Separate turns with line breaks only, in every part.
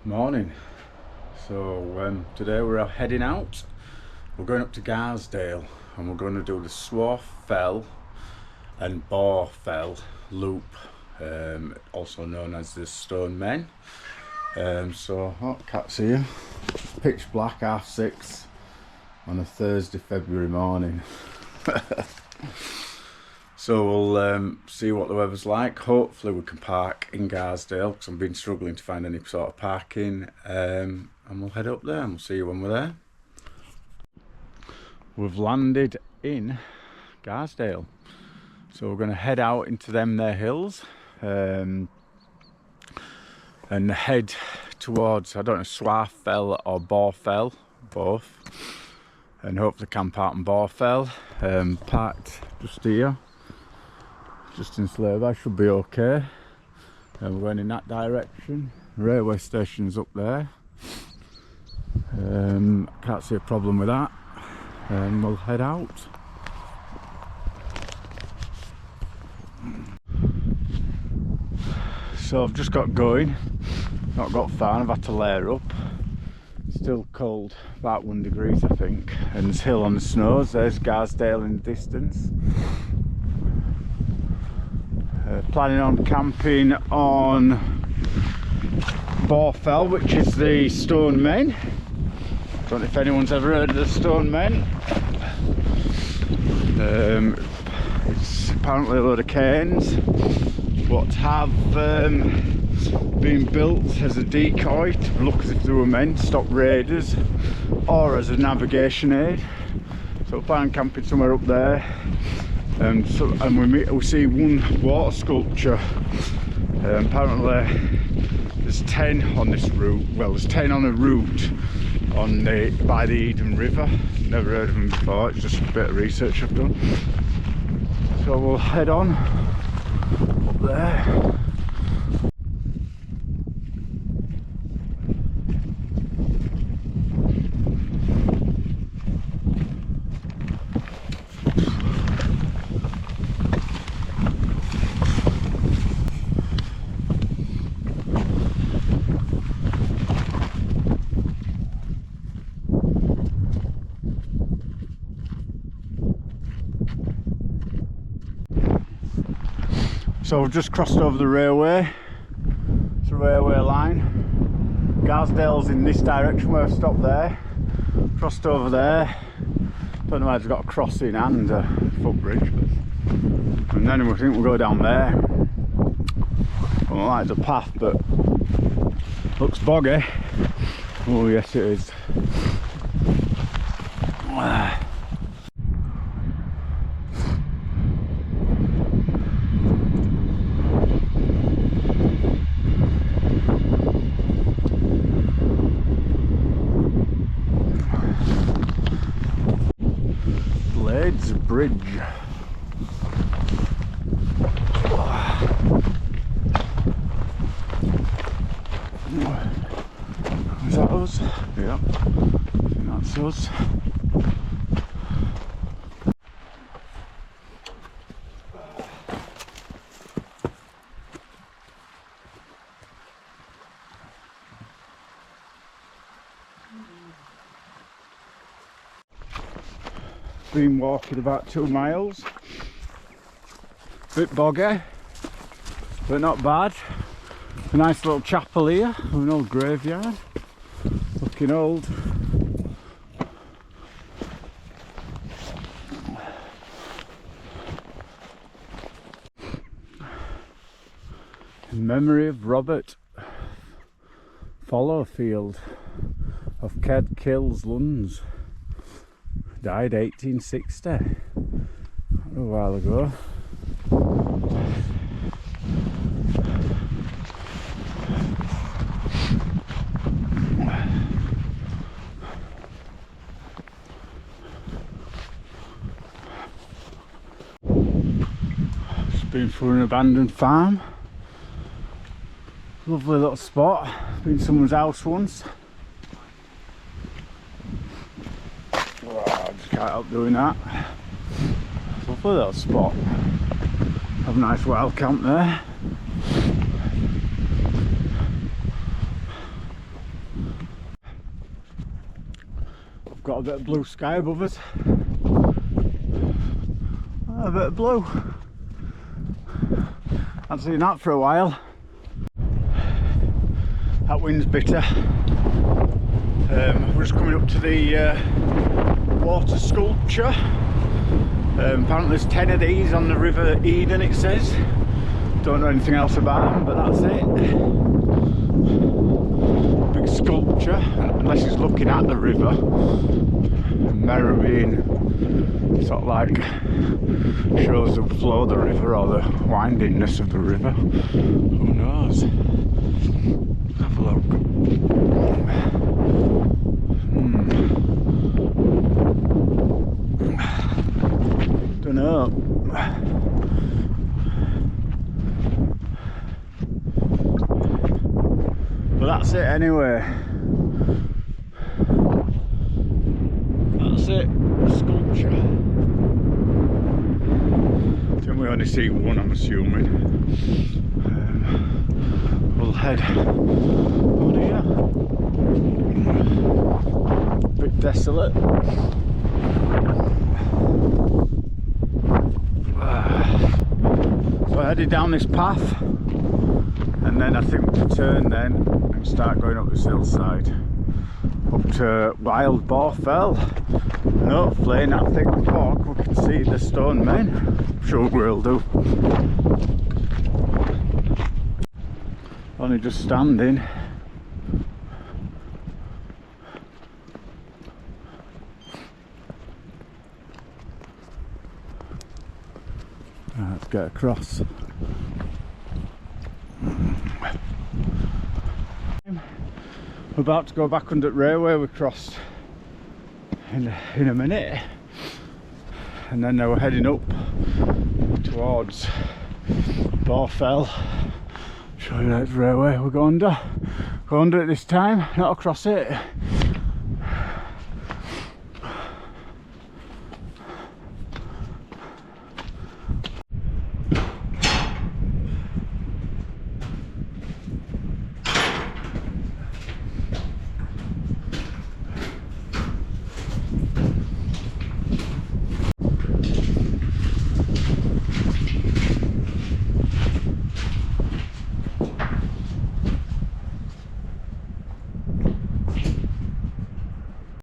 Morning. So today we're heading out. We're going up to Garsdale and we're going to do the Swarth Fell and Boar Fell loop, also known as the Stone Men. Cat's here. Pitch black, 6:30 on a Thursday, February morning. So we'll see what the weather's like. Hopefully we can park in Garsdale because I've been struggling to find any sort of parking, and we'll head up there and we'll see you when we're there. We've landed in Garsdale, so we're going to head out into their hills and head towards, I don't know, Swarth Fell or Boar Fell, both, and hopefully camp out in Boar Fell. Parked just here, just in Hilleburg, should be okay. And we're going in that direction. Railway station's up there. Can't see a problem with that. And we'll head out. So I've just got going, not got far, I've had to layer up. Still cold, about 1 degree I think, and there's hill on the snows. There's Garsdale in the distance. Planning on camping on Boar Fell, which is the Stone Men. Don't know if anyone's ever heard of the Stone Men. It's apparently a load of cairns what have been built as a decoy to look as if they were men to stop raiders, or as a navigation aid. So we're planning on camping somewhere up there. And we see one water sculpture. Apparently there's 10 on this route. Well, there's 10 on a route by the Eden River. Never heard of them before, it's just a bit of research I've done. So we'll head on up there. So we've just crossed over the railway. It's a railway line. Garsdale's in this direction where I've stopped there. Crossed over there. Don't know why it's got a crossing and a footbridge. And then we think we'll go down there. Well, like the path, but looks boggy. Oh yes it is. Bridge. Is that us? Yeah, I think that's us. Been walking about 2 miles. Bit boggy, but not bad. A nice little chapel here, an old graveyard. Looking old. In memory of Robert Fallowfield of Kedkills, Lunds. Died 1860, a while ago. Just been through an abandoned farm. Lovely little spot. Been to someone's house once. Can't help doing that. Lovely little spot. Have a nice wild camp there. a bit of blue sky above us. A bit of blue. Haven't seen that for a while. That wind's bitter. We're just coming up to the water sculpture. Apparently there's 10 of these on the River Eden, it says. Don't know anything else about them, but that's it. Big sculpture, unless he's looking at the river. Mirroring, sort of like shows the flow of the river or the windingness of the river. Who knows? Let's have a look. Don't know. But that's it anyway. That's it, the sculpture. I think we only see one, I'm assuming. We'll head on here. Bit desolate. So I headed down this path, and then I think we'll turn then and start going up this hillside up to Wild Boar Fell, and hopefully in that thick fog we can see the stone men. I'm sure we'll do. Only just standing. Right, let's get across. We're about to go back under the railway we crossed in a minute, and then we're heading up towards Boar Fell. Show you that railway we're going under. Go under it this time, not across it.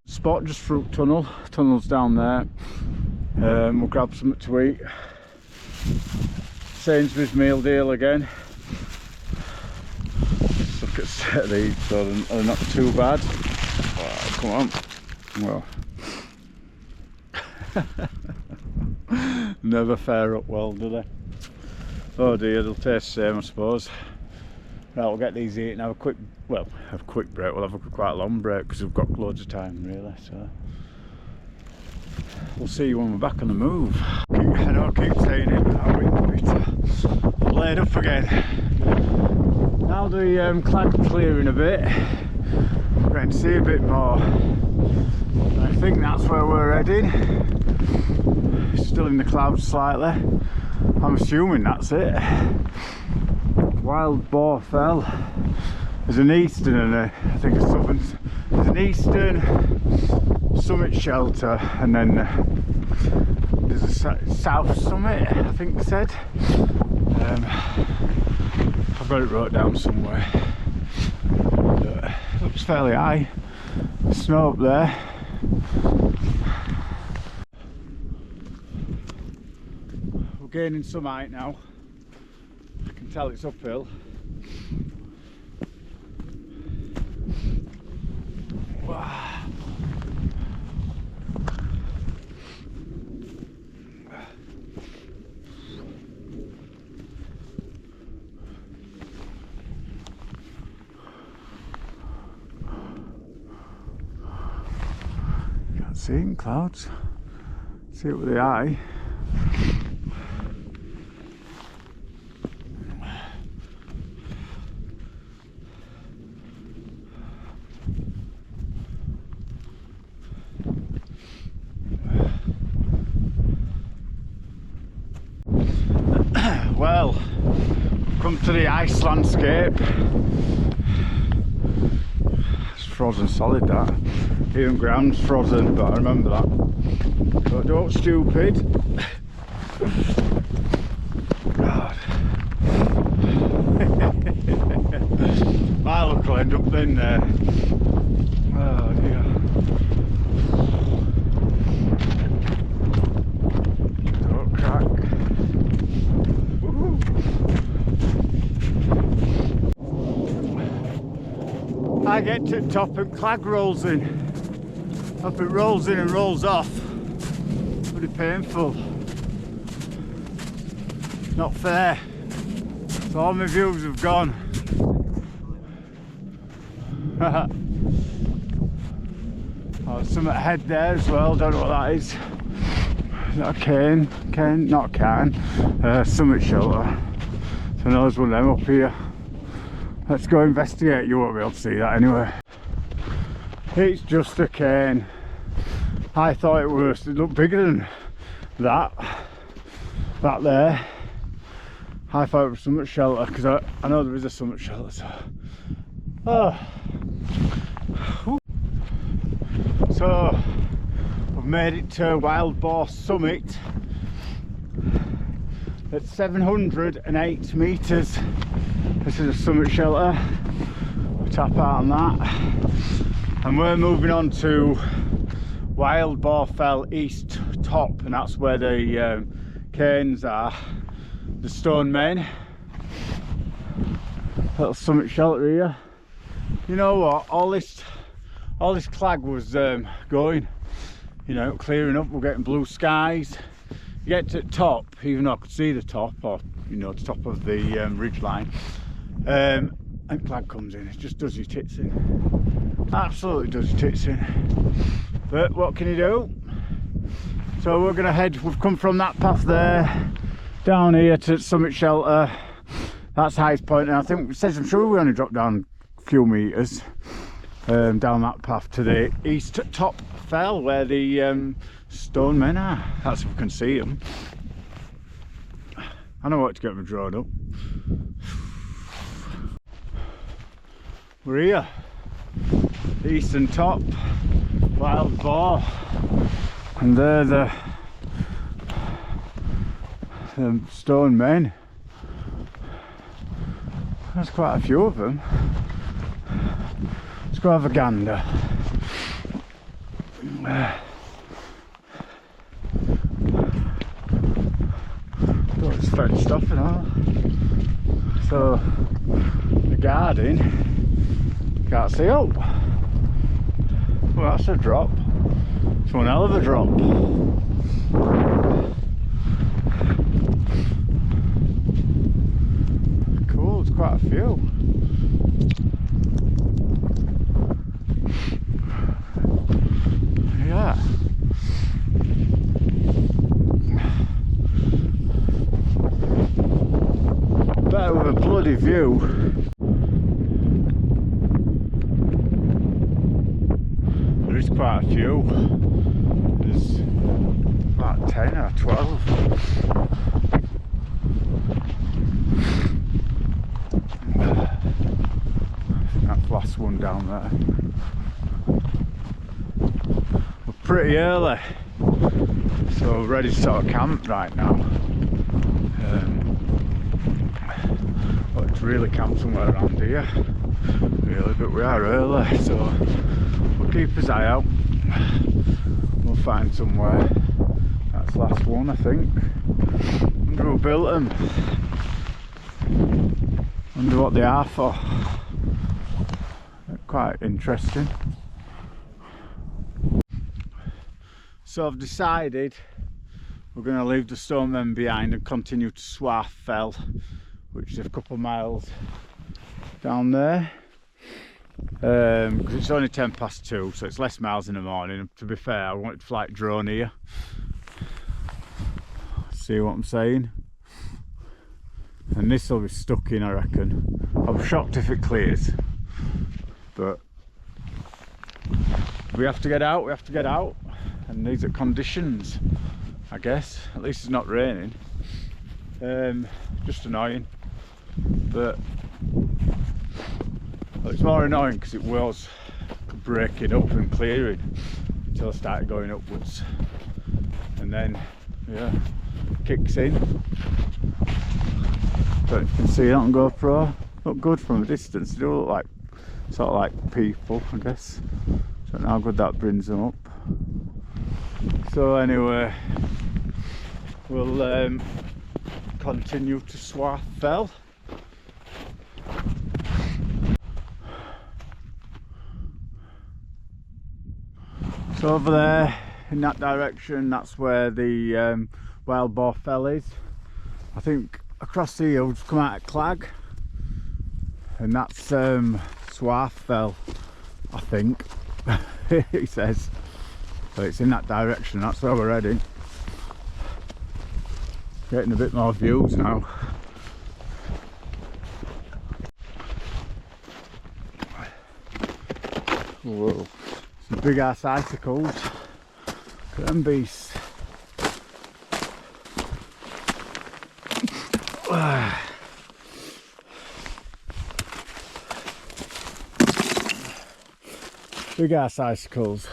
Spot just through tunnel's down there. We'll grab something to eat. Sainsbury's meal deal again. Just look at the state of these, so they're not too bad. Oh, come on. Well, never fare up well, do they? Oh dear, they'll taste the same, I suppose. Right, we'll get these eaten, have a quick break. We'll have quite a long break because we've got loads of time really, so we'll see you when we're back on the move. I know I keep saying it, but that wind's bitter. I've laid up again. Now the cloud's clearing a bit, we're going to see a bit more. I think that's where we're heading. Still in the clouds slightly. I'm assuming that's it. Wild Boar Fell. There's an eastern and I think a southern. There's an eastern summit shelter, and then there's a south summit, I think they said. I've got it wrote down somewhere. It looks fairly high. Snow up there. We're gaining some height now. I can tell it's uphill. Wow. Can't see it in clouds. See it with the eye. Well, come to the ice landscape. It's frozen solid, that. Even ground's frozen, but I remember that. So don't stupid. God. My luck will end up in there. Oh dear. Don't crack. I get to the top and clag rolls in. Up it rolls in and rolls off. Pretty painful. Not fair. So all my views have gone. Oh, something ahead there as well, don't know what that is. Is that a cane? Cane? Not a can. Summit shelter. So there's one of them up here. Let's go investigate. You won't be able to see that anyway. It's just a cane. I thought it looked bigger than that. That there. I thought it was summit shelter because I know there is a summit shelter. So, so we've made it to Wild Boar Summit at 708 metres. This is a summit shelter. We tap out on that, and we're moving on to Wild Boar Fell East Top, and that's where the cairns are, the stone men. Little summit shelter here. You know what? All this clag was going, you know, clearing up. We're getting blue skies. You get to the top, even though I could see the top, or you know, the top of the ridge line. And clag comes in, it just does your tits in. Absolutely does your tits in. But what can you do? So we're gonna head, we've come from that path there, down here to Summit Shelter. That's highest point, and I think it says, I'm sure we only dropped down a few metres down that path to the east top fell where the stone men are. That's if we can see them. I know what to get my drone up. We're here, eastern top, Wild Boar, and they're the stone men. There's quite a few of them. Let's go have a gander. Oh, it's fenced off and all. So the garden. Can't see. Oh, well, that's a drop. It's one hell of a drop. Cool, it's quite a few. Yeah. Better with a bloody view. There's quite a few. There's about 10 or 12. That last one down there. We're pretty early, so we're ready to sort of camp right now. But to really camp somewhere around here, really, but we are early, so we'll keep his eye out. We'll find somewhere. That's the last one, I think. Wonder who built them. Wonder what they are for. They're quite interesting. So I've decided we're going to leave the stone men behind and continue to Swarth Fell, which is a couple of miles down there. Because it's only 2:10, so it's less miles in the morning. To be fair, I wanted to fly drone here. See what I'm saying? And this will be stuck in, I reckon. I'm shocked if it clears, but we have to get out. We have to get out, and these are conditions, I guess. At least it's not raining. Just annoying, but well, it's more annoying because it was breaking up and clearing until I started going upwards, and then yeah, kicks in. But you can see it on GoPro, look good from a distance. They do look like sort of like people, I guess. Don't know how good that brings them up. So anyway, we'll continue to Swarth Fell. So over there in that direction, that's where the wild boar fell is. I think across here we'll just come out of Clag, and that's Swarth Fell, I think. He says. So it's in that direction, that's where we're heading. Getting a bit more views now. Whoa, some big ass icicles. Look at them beasts. Big ass icicles.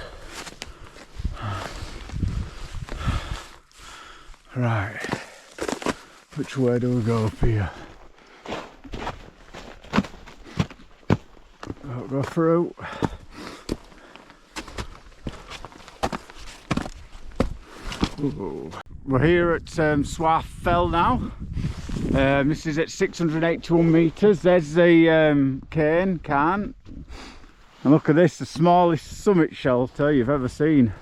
Right, which way do we go up here? I'll go through. Ooh. We're here at Swarth Fell now. This is at 681 metres. There's the cairn. And look at this, the smallest summit shelter you've ever seen.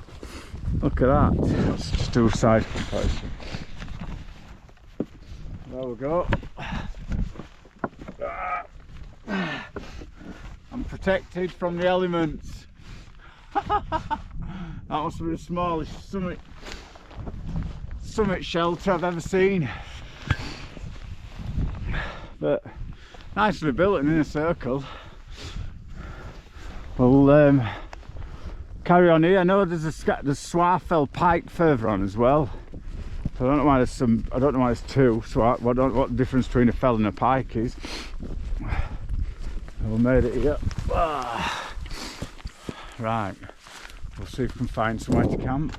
Look at that. Let's just do a side comparison. There we go. I'm protected from the elements. That must be the smallest summit shelter I've ever seen. But nicely built and in a circle. We'll carry on here. I know there's Swarth Fell Pike further on as well. So I don't know why there's I don't know why there's two. So I don't know what the difference between a fell and a pike is. We made it here. Right, we'll see if we can find somewhere to camp.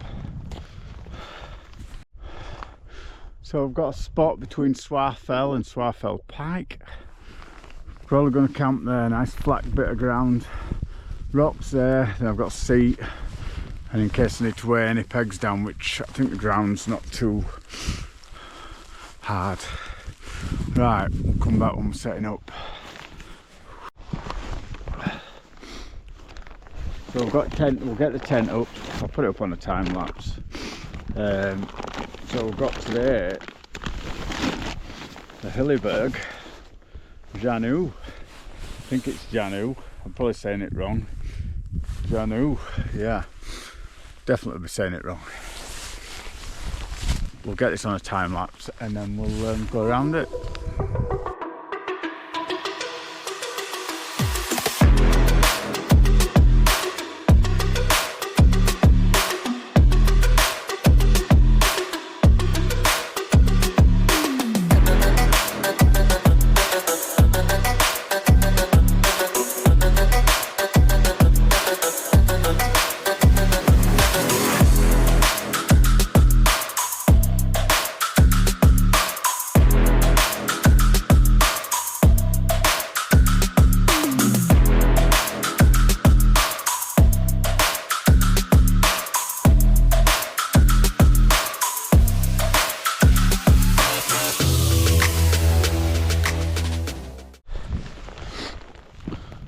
So I've got a spot between Swarth Fell and Swarth Fell Pike. Probably going to camp there. Nice flat bit of ground. Rocks there, then I've got a seat, and in case I need to weigh any pegs down, which I think the ground's not too hard. Right, we'll come back when we're setting up. So we've got a tent, we'll get the tent up. I'll put it up on a time lapse. So we've got today the Hilleburg Jannu. I think it's Jannu, I'm probably saying it wrong. Jannu, yeah, definitely be saying it wrong. We'll get this on a time lapse and then we'll go around it.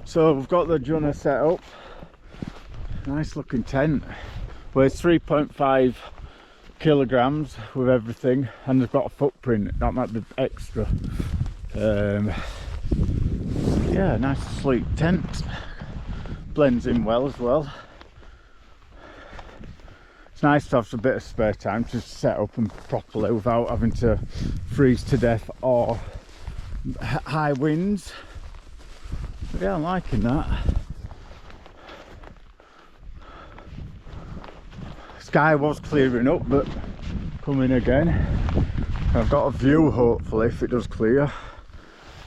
So we've got the Jannu set up. Nice looking tent. Weighs 3.5 kilograms with everything, and they've got a footprint. That might be extra. Yeah, nice sleek tent. Blends in well as well. It's nice to have a bit of spare time to set up and properly without having to freeze to death or high winds. But yeah, I'm liking that. Sky was clearing up, but coming again. I've got a view hopefully if it does clear,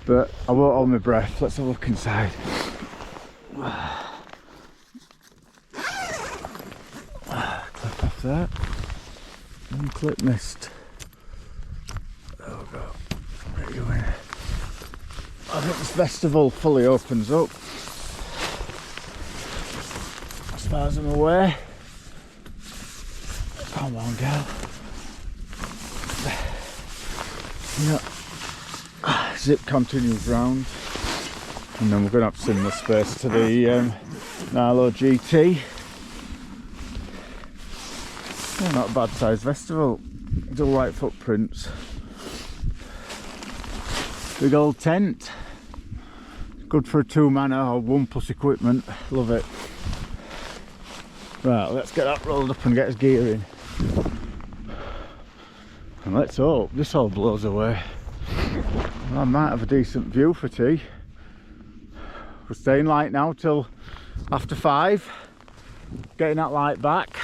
but I won't hold my breath. Let's have a look inside. that. One clip missed. Oh god. There you go. I think this festival fully opens up, as far as I'm aware. Come on, girl. Yeah. Zip continues round, and then we're going to have similar space to the Narlow GT. Yeah, not a bad sized festival. Still white footprints. Big old tent. Good for a 2-manner or 1+ equipment. Love it. Right, let's get that rolled up and get his gear in. And let's hope this all blows away. I might have a decent view for tea. We're staying light now till after 5. Getting that light back.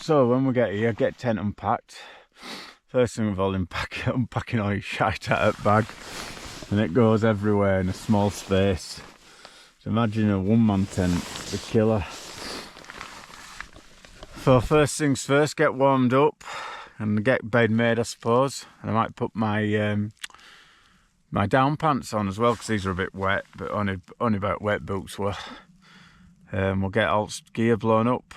So when we get here, get tent unpacked. First thing of all, unpacking all your shite out of bag. And it goes everywhere in a small space. So imagine a 1-man tent, the killer. So first things first, get warmed up and get bed made, I suppose. And I might put my my down pants on as well, because these are a bit wet, but only about wet boots were. We'll get all gear blown up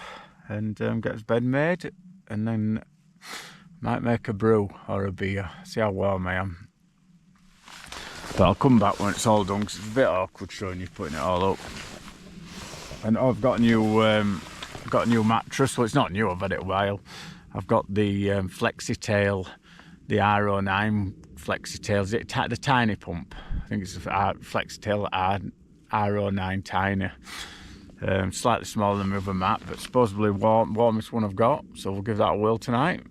and get his bed made, and then might make a brew or a beer. See how warm I am. But I'll come back when it's all done, because it's a bit awkward showing you putting it all up. And I've got a new mattress. Well, it's not new, I've had it a while. I've got the Flexi-Tail, the R09 Flexi-Tail, the tiny pump. I think it's a Flexi-Tail R09 tiny. Slightly smaller than my other mat, but supposedly warmest one I've got. So we'll give that a whirl tonight.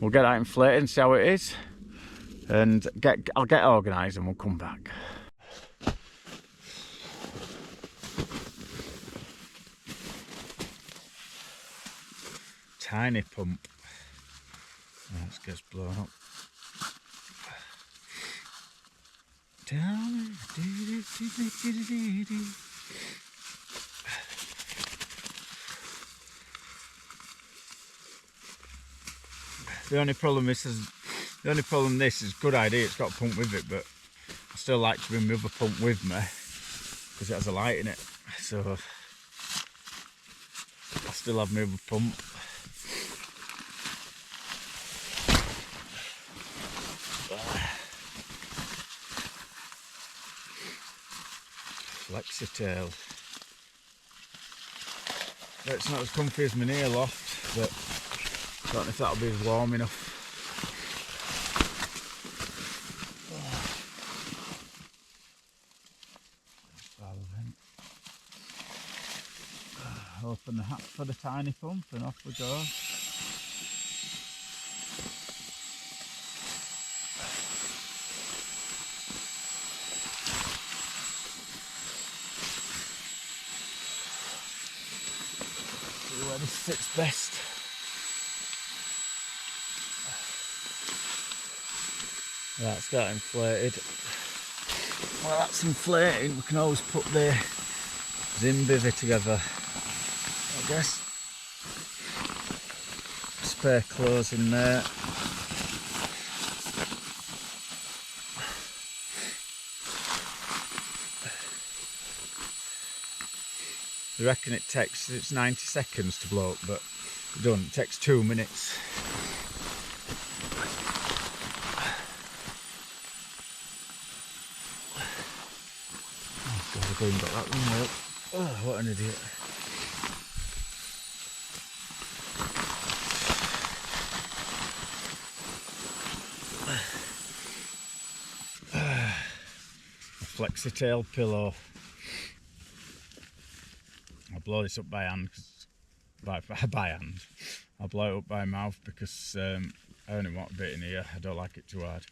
We'll get that inflated and see how it is. And I'll get organised and we'll come back. Tiny pump. Let's get this blown up. The only problem this is good idea. It's got a pump with it, but I still like to bring my other pump with me because it has a light in it. So I still have my other pump. Flexi-Tail. It's not as comfy as my near loft, but I don't know if that'll be as warm enough. Open the hatch for the tiny pump and off we go. See where this sits best. That's got inflated. Well, that's inflated. We can always put the Zimbivy together, I guess. Spare clothes in there. I reckon it's 90 seconds to blow up, but it doesn't. It takes 2 minutes. Oh God, I've even got that one up. Oh, what an idiot. A Flexi-Tail pillow. I'll blow this up by hand, by hand. I'll blow it up by mouth because I only want a bit in here. I don't like it too hard.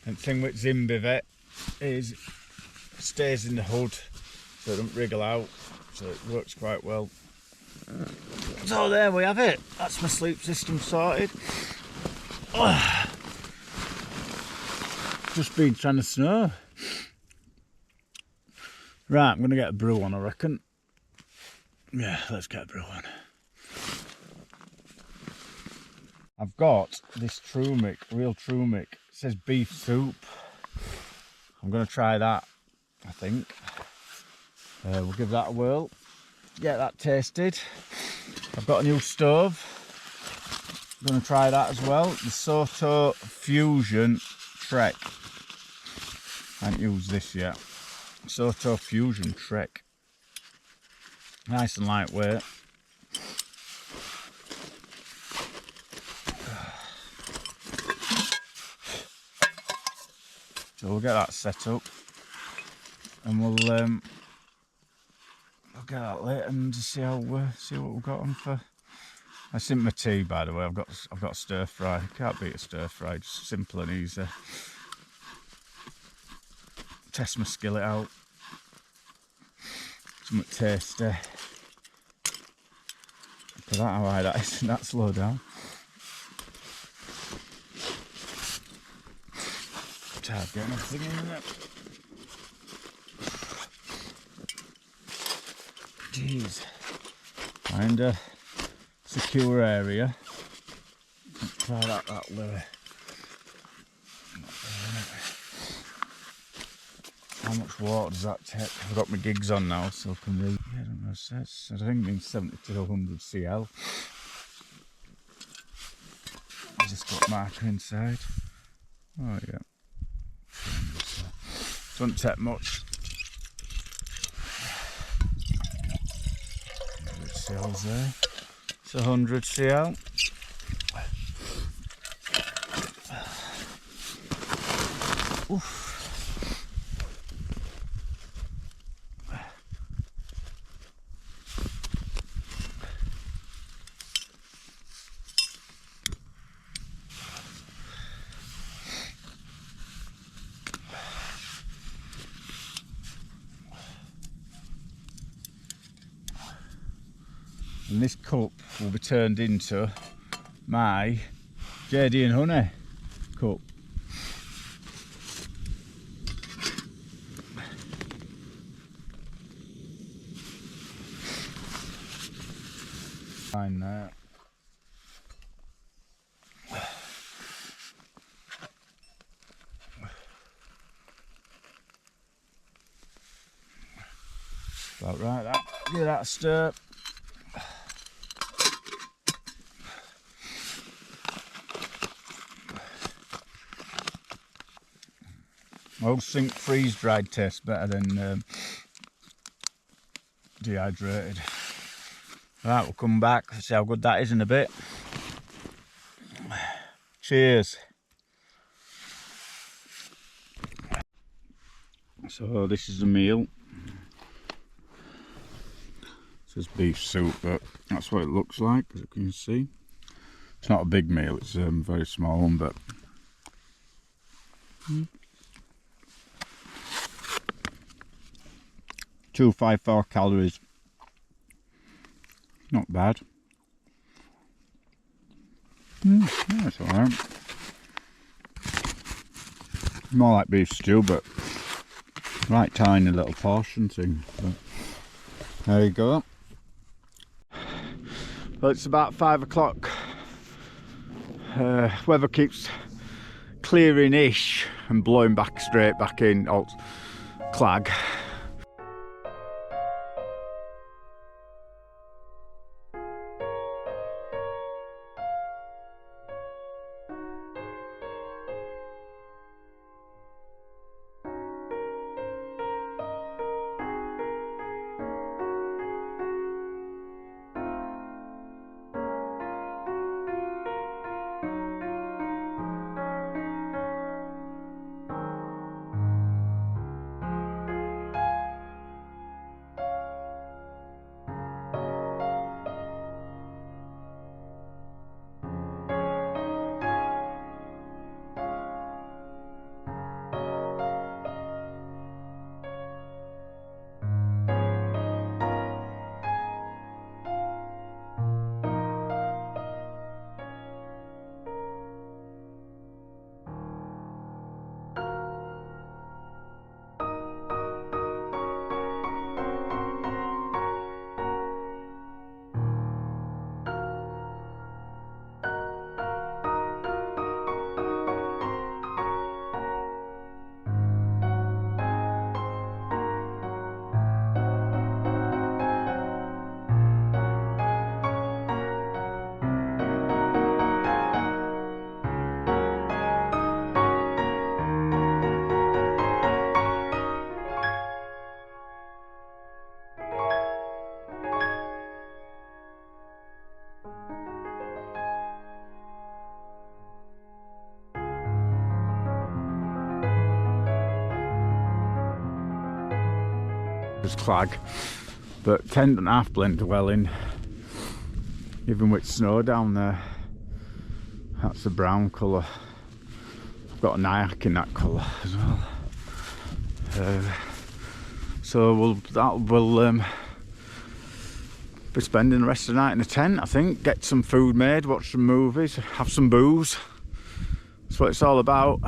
And the thing with Zimbivy is it stays in the hood, so it doesn't wriggle out, so it works quite well. So there we have it. That's my sleep system sorted. Just been trying to snow. Right, I'm going to get a brew on, I reckon. Yeah, let's get a brew on. I've got this Trumic, real Trumic. It says beef soup. I'm going to try that, I think. We'll give that a whirl. Get that tasted. I've got a new stove. I'm going to try that as well. The Soto Fusion Trek. I haven't used this yet. Soto Fusion Trek. Nice and lightweight. So we'll get that set up, and we'll get that lit and see what we've got on for. I simp my tea, by the way. I've got stir fry. Can't beat a stir fry. Just simple and easy. Test my skillet out. Something tasty. Look at that, how high that is. That slow down. It's hard getting everything in, isn't it? Jeez. Find a secure area. Try that lure. How much water does that take? I've got my gigs on now, so I can read. Yeah, I don't know what it says. I think it's 70 to 100 cl. I just got marker inside. Oh yeah. Doesn't take much. 100 cl's there. It's 100 cl. Oof. And this cup will be turned into my JD and Honey cup. Fine there. About right, that. Give that a stir. I always think freeze-dried tastes better than dehydrated. Right, we'll come back, see how good that is in a bit. Cheers. So this is the meal. It says beef soup, but that's what it looks like, as you can see. It's not a big meal, it's a very small one, but 254 calories. Not bad. Yeah, it's alright. More like beef stew, but right tiny little portion thing. But there you go. Well, it's about 5 o'clock. Weather keeps clearing-ish and blowing back straight back in old clag. as clag, but 10.5 blend well in, even with snow down there. That's the brown colour. I've got a nyack in that colour as well. So we'll be spending the rest of the night in the tent, I think. Get some food made, watch some movies, have some booze. That's what it's all about.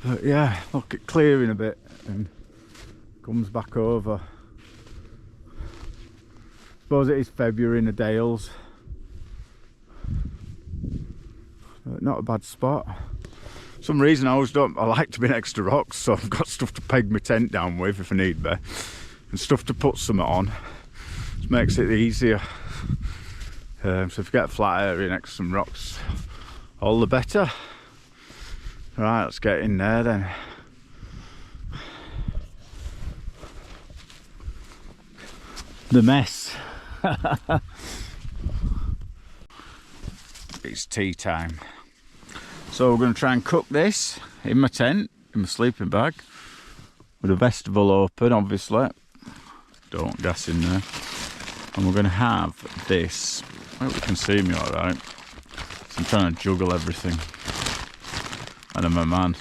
But yeah, look, it's clearing a bit and comes back over. Suppose it is February in the Dales. But not a bad spot. For some reason I like to be next to rocks, so I've got stuff to peg my tent down with if I need be, and stuff to put some on. Just makes it easier. So if you get a flat area next to some rocks, all the better. Right, let's get in there then. The mess. It's tea time. So we're going to try and cook this in my tent, in my sleeping bag, with the vestibule open, obviously. Don't want gas in there. And we're going to have this. I hope you can see me alright. So I'm trying to juggle everything. And I'm a man.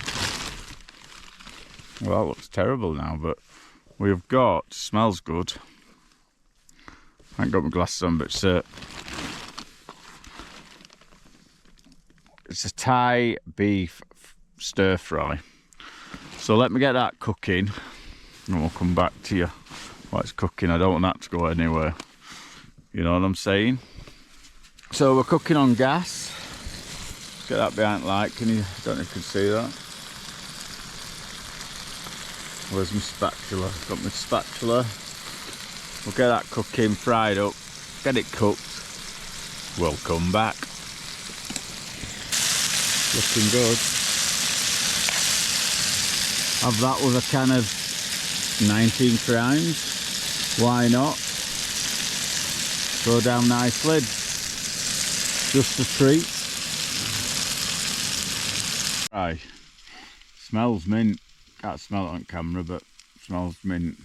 Well, that looks terrible now, but we've got, smells good. I ain't got my glasses on, but it's a Thai beef stir fry. So let me get that cooking and we'll come back to you while it's cooking. I don't want that to go anywhere. You know what I'm saying? So we're cooking on gas. Let's get that behind the light. Can you, I don't know if you can see that. Where's my spatula? Got my spatula. We'll get that cooking, fried up, get it cooked. We'll come back. Looking good. Have that with a can of 19 crimes. Why not? Go down nicely. Just a treat. Right. Smells mint. Can't smell it on camera, but smells mint.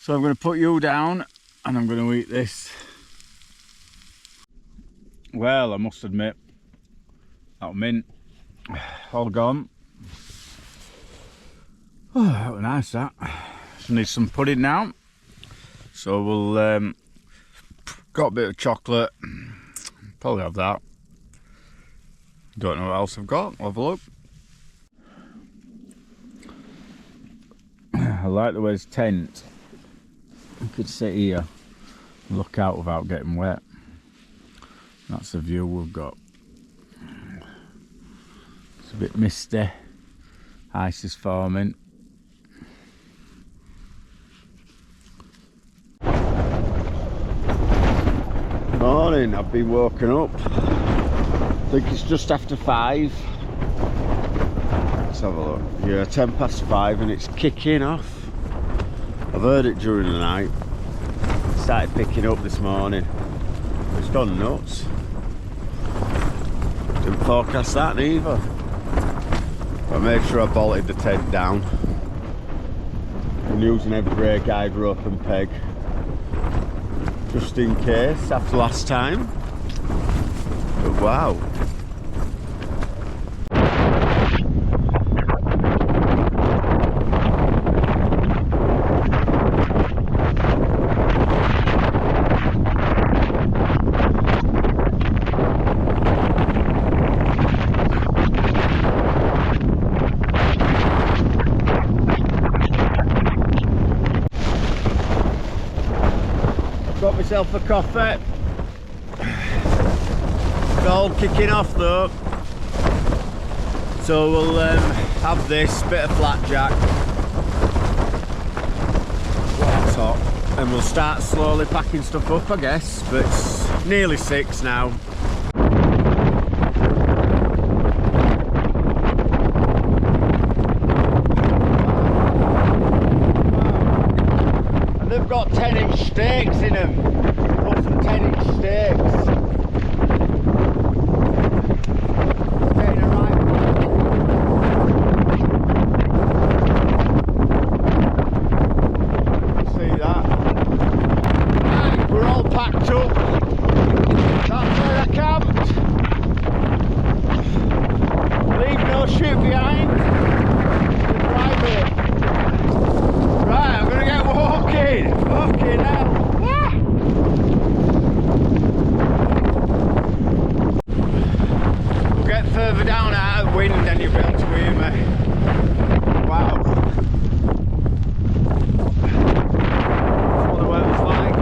So I'm going to put you down and I'm going to eat this. Well, I must admit, that mint, all gone. Oh, that was nice, that. Just need some pudding now. So we'll, got a bit of chocolate, probably have that. Don't know what else I've got, I'll have a look. I like the way it's tent. You could sit here and look out without getting wet. That's the view we've got. It's a bit misty. Ice is forming. Morning, I've been woken up. I think it's just after 5. Let's have a look. Yeah, 5:10 and it's kicking off. I've heard it during the night. It started picking up this morning. It's gone nuts. Didn't forecast that neither. I made sure I bolted the tent down. I'm using every brake guide, rope and peg. Just in case, after last time. But wow. Got myself a coffee. It's all kicking off though. So we'll have this bit of flapjack. That's hot. And we'll start slowly packing stuff up, I guess. But it's nearly 6 now. And they've got 10-inch stakes in them. Put some 10-inch stakes. be able to hear me. Wow. That's what the weather's like.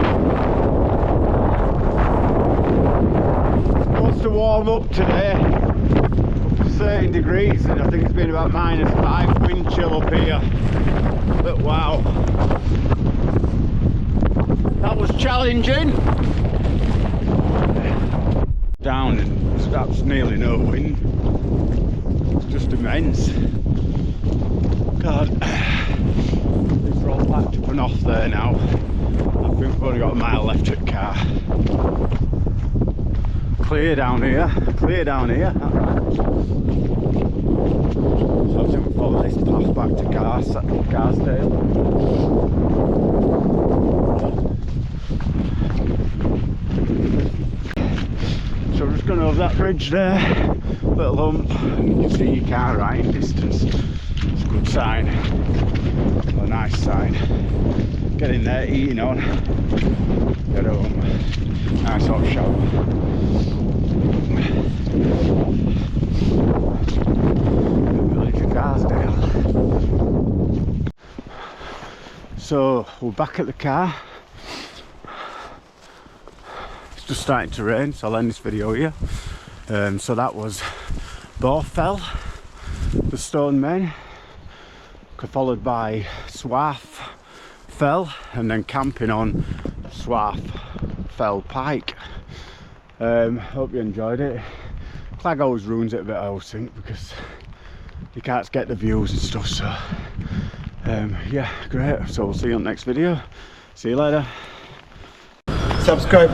Wants to warm up today. Up to 13 degrees, and I think it's been about -5 wind chill up here. But wow. That was challenging. Down and that's nearly no wind. It's just immense. God, it's all packed up and off there now. I think we've only got a mile left at the car. Clear down here, clear down here. So I think we'll follow this path back to Garsdale. So we're just going over that bridge there, little hump, and you can see your car right in distance. It's a good sign, a nice sign. Get in there, eating on, get home, nice hot shower. The village of Garsdale. So we're back at the car. Just starting to rain, so I'll end this video here. So that was Boar Fell, the Stone Men, followed by Swarth Fell, and then camping on Swarth Fell Pike. Hope you enjoyed it. Clag always ruins it a bit, I always think, because you can't get the views and stuff. So yeah, great. So we'll see you on the next video. See you later. Subscribe.